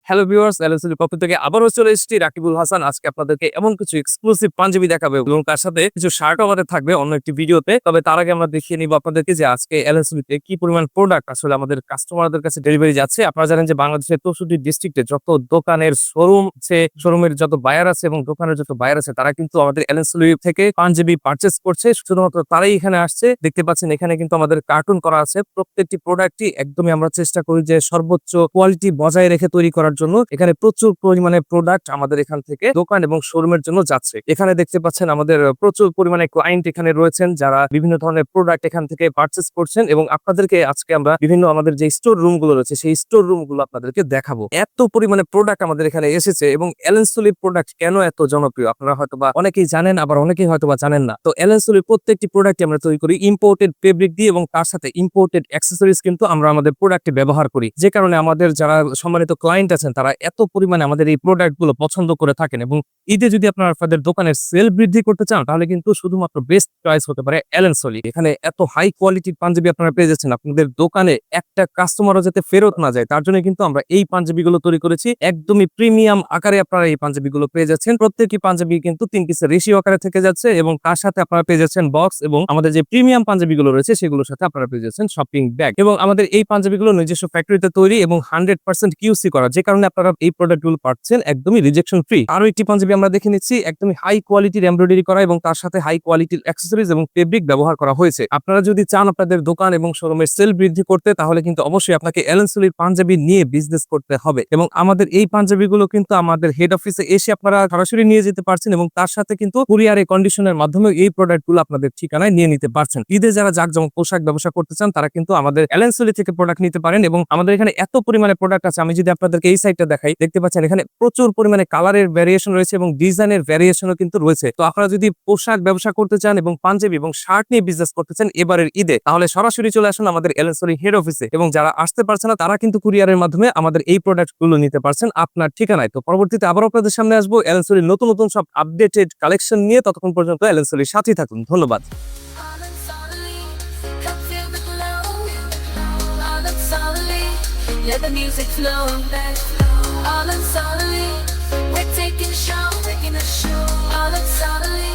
Hello viewers, এলএসএল পক্ষ থেকে আবারও চলে এসেছি রাকিবুল হাসান। আজকে আপনাদেরকে এমন কিছু এক্সক্লুসিভ পাঞ্জাবি দেখাবে এবং তার সাথে কিছু শার্টও আমাদের থাকবে অন্য একটি ভিডিওতে। তবে তার আগে আমরা দেখিয়ে নিব আপনাদেরকে যে আজকে এলএসএল তে কি পরিমাণ প্রোডাক্ট আসলে আমাদের কাস্টমারদের কাছে ডেলিভারি যাচ্ছে। আপনারা জানেন যে বাংলাদেশের 64 ডিস্ট্রিক্টে যত দোকানের শোরুম আছে, শোরুমের যত বায়ার আছে এবং দোকানের যত বায়ার আছে, তারা কিন্তু আমাদের এলএসএল থেকে পাঞ্জাবি পারচেজ করছে। শুধুমাত্র তারাই এখানে আসছে। দেখতে পাচ্ছেন এখানে কিন্তু আমাদের কার্টুন করা আছে। প্রত্যেকটি প্রোডাক্টই একদমই আমরা চেষ্টা করি যে সর্বোচ্চ কোয়ালিটি বজায় রেখে তৈরি করার জন্য। এখানে প্রচুর পরিমাণে প্রোডাক্ট আমাদের এখান থেকে দোকান এবং শোরুমের জন্য যাচ্ছে। এখানে দেখতে পাচ্ছেন আমাদের প্রচুর পরিমাণে ক্লায়েন্ট এখানে রয়েছেন যারা বিভিন্ন ধরনের প্রোডাক্ট এখান থেকে পারচেজ করছেন এবং আপনাদেরকে আজকে আমরা বিভিন্ন আমাদের যে স্টোর রুম গুলো রয়েছে সেই স্টোর রুম গুলো আপনাদেরকে দেখাবো। এত পরিমাণে প্রোডাক্ট আমাদের এখানে এসেছে এবং এলএনসলির প্রোডাক্ট কেন এত জনপ্রিয় আপনারা হয়তোবা অনেকেই জানেন, আবার অনেকেই হয়তোবা জানেন না। তো এলএনসলির প্রত্যেকটি প্রোডাক্ট আমরা তৈরি করি ইম্পোর্টেড ফেব্রিক দিয়ে এবং তার সাথে ইম্পোর্টেড অ্যাক্সেসরিজ কিন্তু আমরা আমাদের প্রোডাক্টে ব্যবহার করি। যে কারণে আমাদের যারা সম্মানিত ক্লায়েন্ট আছেন তারা এত পরিমাণে আমাদের এই প্রোডাক্ট গুলো পছন্দ করে থাকেন এবং ঈদে যদি আপনারা আপনাদের দোকানের সেল বৃদ্ধি করতে চান তাহলে কিন্তু শুধুমাত্র বেস্ট চয়েস হতে পারে এলএনসলি। এখানে এত হাই কোয়ালিটির পাঞ্জাবি আপনারা পেয়ে যাচ্ছেন, আপনাদের দোকানে একটা কাস্টমারও যাতে ফেরত না যায় তার জন্য কিন্তু আমরা এই পাঞ্জাবিগুলো তৈরি করেছি। একদমই প্রিমিয়াম আকারে আপনারা এই পাঞ্জাবিগুলো পেয়ে যাচ্ছেন। প্রত্যেকটি পাঞ্জাবি কিন্তু 3 পিসের রেশিও আকারে থেকে যাচ্ছে এবং তার সাথে আপনারা পেয়ে যাচ্ছেন বক্স এবং আমাদের যে প্রিমিয়াম পাঞ্জাবিগুলো রয়েছে সেগুলোর সাথে আপনারা পেয়ে যাচ্ছেন শপিং ব্যাগ। এবং আমাদের এই পাঞ্জাবিগুলো নিজস্ব ফ্যাক্টরিতে তৈরি এবং 100% কিউসি করা, যে কারণে আপনারা এই প্রোডাক্টগুলো পাচ্ছেন একদমই রিজেকশন ফ্রি। আরো একটি পাঞ্জাবি আমরা দেখে নিচ্ছি, একদমই হাই কোয়ালিটির এমব্রয়ডারি করা এবং তার সাথে হাই কোয়ালিটির অ্যাক্সেসরিজ এবং ফেব্রিক ব্যবহার করা হয়েছে। আপনারা যদি চান আপনাদের দোকান এবং শোরুমের সেল বৃদ্ধি করতে তাহলে কিন্তু অবশ্যই আপনাকে এলএনসলির পাঞ্জাবি নিয়ে বিজনেস করতে হবে। এবং আমাদের এই পাঞ্জাবিগুলো কিন্তু আমাদের হেড অফিসে এসে আপনারা সরাসরি নিয়ে যেতে পারছেন এবং তার সাথে কিন্তু কুরিয়ারে কন্ডিশনের মাধ্যমে এই প্রোডাক্টগুলো আপনাদের ঠিকানায় নিয়ে নিতে পারছেন। ঈদে যারা জাঁকজমক পোশাক ব্যবসা করতে চান তারা কিন্তু আমাদের এলএনসলি থেকে প্রোডাক্ট নিতে পারেন এবং আমাদের এখানে এত পরিমাণে প্রোডাক্ট আছে। আমি যদি আপনাদেরকে এই সাইডটা দেখাই, দেখতে পাচ্ছেন এখানে প্রচুর পরিমাণে কালারের ভ্যারিয়েশন রয়েছে এবং ডিজাইনের ভ্যারিয়েশনও কিন্তু রয়েছে। তো আপনারা যদি পোশাক ব্যবসা করতে চান এবং পাঞ্জাবি এবং শার্ট নিয়ে বিজনেস করতে চান এবারের ঈদে, তাহলে সরাসরি চলে আসুন আমাদের এলএনসলি হেড অফিসে এবং যারা আসতে পারছে না তারা কিন্তু কুরিয়ারের মাধ্যমে আমাদের এই প্রোডাক্ট গুলো নিতে পারছেন আপনার ঠিকানায়। তো পরবর্তীতে আবার আপনাদের সামনে আসবো এলএনসলির নতুন নতুন সব আপডেটেড কালেকশন নিয়ে। ততক্ষণ পর্যন্ত এলএনসলির সাথেই থাকুন। ধন্যবাদ। Let the music flow, all in solely. We're taking a show, all in solely.